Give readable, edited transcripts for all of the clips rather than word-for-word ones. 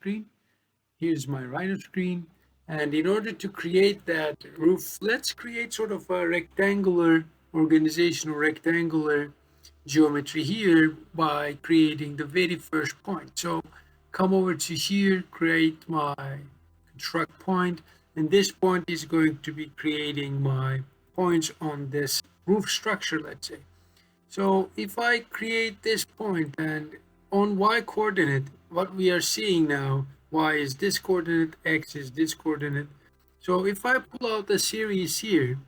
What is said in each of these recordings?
screen. Here's my Rhino screen. And in order to create that roof, let's create sort of a rectangular organization or rectangular geometry here by creating the very first point. So come over to here, create my construct point, and this point is going to be creating my points on this roof structure, let's say. So if I create this point and on y coordinate, what we are seeing now, y is this coordinate, x is this coordinate. So if I pull out the series here,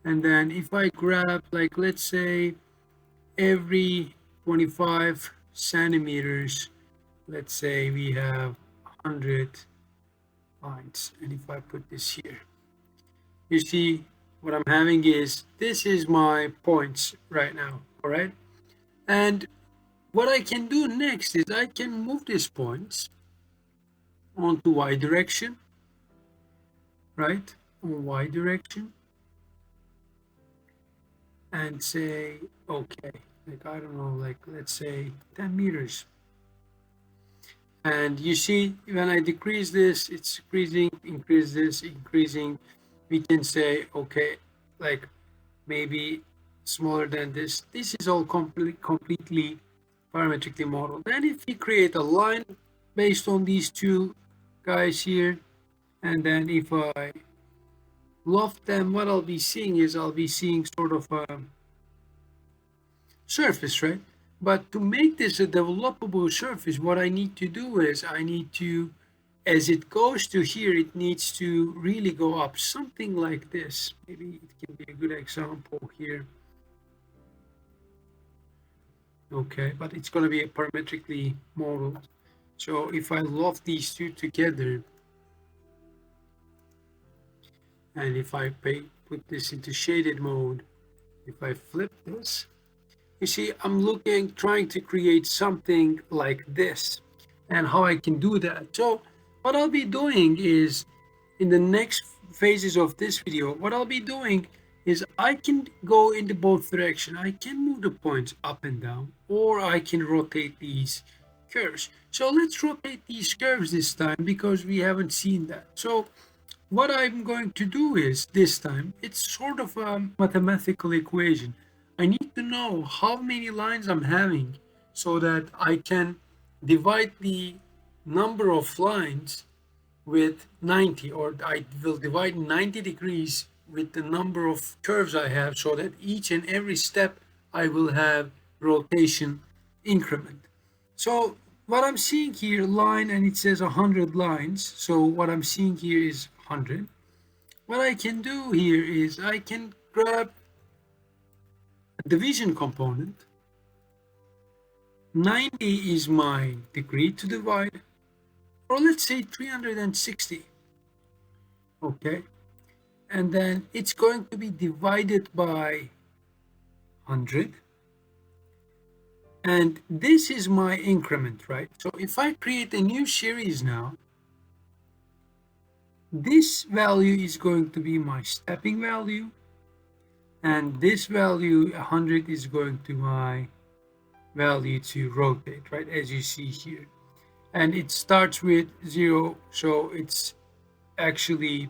and then if I grab, like, let's say every 25 centimeters, let's say we have 100 lines. And if I put this here, you see what I'm having is, this is my points right now, all right? And what I can do next is I can move these points onto y direction, right? On y direction, and say, okay, like, I don't know, like, let's say 10 meters. And you see, when I decrease this, it's decreasing, increase this, increasing. We can say, okay, like maybe smaller than this. This is all completely parametrically modeled. And if we create a line based on these two guys here, and then if I loft them, what I'll be seeing is I'll be seeing sort of a surface, right? But to make this a developable surface, what I need to do is I need to, as it goes to here, it needs to really go up, something like this. Maybe it can be a good example here. Okay, but it's going to be parametrically modeled. So if I loft these two together, and if I put this into shaded mode, if I flip this, you see, I'm trying to create something like this, and how I can do that. So what I'll be doing is, in the next phases of this video, what I'll be doing is I can go into both directions. I can move the points up and down, or I can rotate these curves. So let's rotate these curves this time, because we haven't seen that. So what I'm going to do is, this time, it's sort of a mathematical equation. I need to know how many lines I'm having so that I can divide the number of lines with 90, or I will divide 90 degrees with the number of curves I have, so that each and every step I will have rotation increment. So what I'm seeing here, line, and it says 100 lines. So what I'm seeing here is 100. What I can do here is I can grab a division component. 90 is my degree to divide, or let's say 360. Okay, and then it's going to be divided by 100, and this is my increment, right? So if I create a new series now, this value is going to be my stepping value, and this value 100 is going to my value to rotate, right, as you see here. And it starts with 0, so it's actually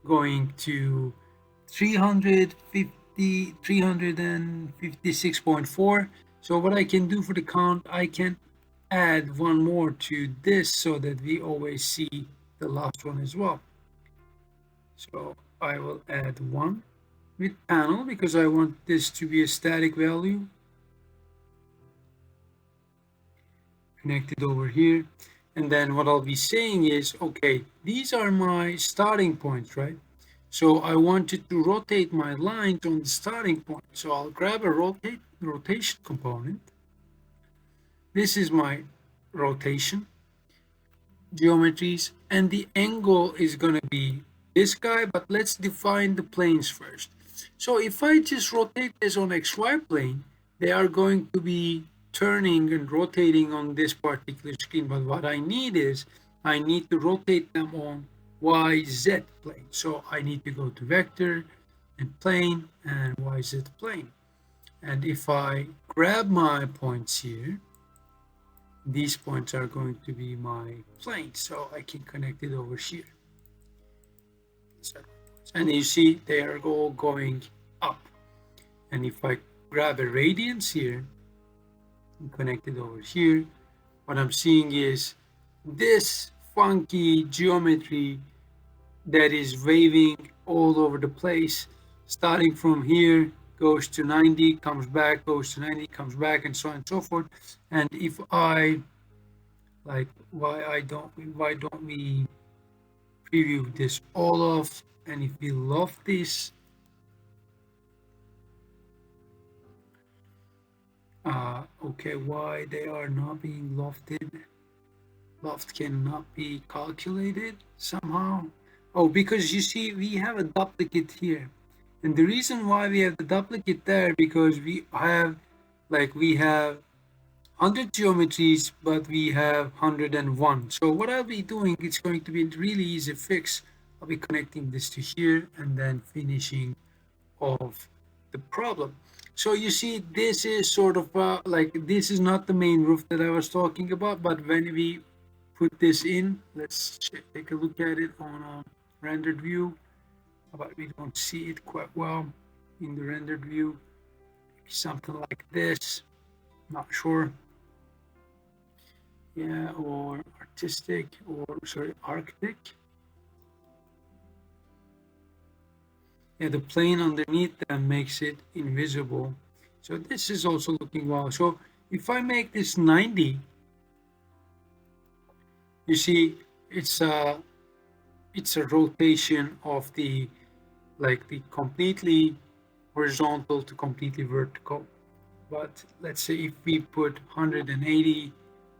going to 356.4. So what I can do for the count, I can add one more to this so that we always see the last one as well. So I will add 1 with panel, because I want this to be a static value. Connected over here. And then what I'll be saying is, okay, these are my starting points, right? So I wanted to rotate my lines on the starting point. So I'll grab a rotation component. This is my rotation geometries, and the angle is going to be this guy, but let's define the planes first. So if I just rotate this on XY plane, they are going to be turning and rotating on this particular screen. But what I need is, I need to rotate them on YZ plane. So I need to go to vector and plane and YZ plane. And if I grab my points here, These points are going to be my planes, so I can connect it over here. And you see they are all going up. And if I grab a radiance here and connect it over here, what I'm seeing is this funky geometry that is waving all over the place, starting from here, goes to 90, comes back, goes to 90, comes back, and so on and so forth. And if I like, why don't we preview this all off? And if we loft this, okay, why they are not being lofted? Loft cannot be calculated somehow. Oh, because you see, we have a duplicate here. And the reason why we have the duplicate there, because we have 100 geometries, but we have 101. So what I'll be doing, it's going to be a really easy fix. I'll be connecting this to here and then finishing off the problem. So you see, this is sort of this is not the main roof that I was talking about, but when we put this in, let's take a look at it on a rendered view, but we don't see it quite well in the rendered view. Something like this, not sure. Yeah, or artistic, or sorry, arctic. Yeah, the plane underneath them makes it invisible. So this is also looking well. So if I make this 90, you see it's a rotation of the completely horizontal to completely vertical. But let's say if we put 180,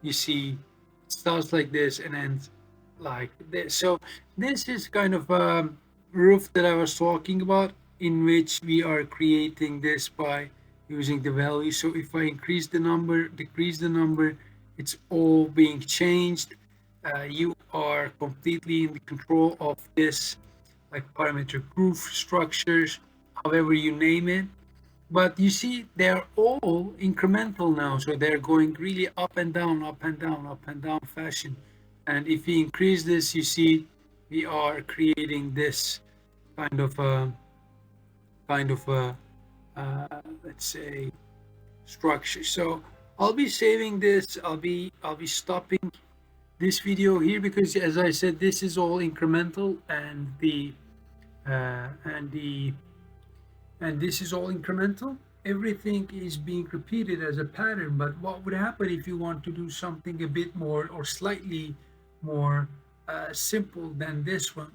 you see it starts like this and ends like this. So this is kind of a roof that I was talking about, in which we are creating this by using the value. So if I increase the number, decrease the number, it's all being changed. You are completely in the control of this, like parametric roof structures, however you name it. But you see, they're all incremental now, so they're going really up and down, up and down, up and down fashion. And if we increase this, you see, we are creating this kind of a let's say structure. So I'll be saving this. I'll be stopping this video here, because as I said, this is all incremental, and this is all incremental. Everything is being repeated as a pattern. But what would happen if you want to do something a bit more or slightly more simple than this one?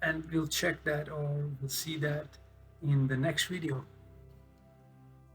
And we'll check that, or we'll see that in the next video.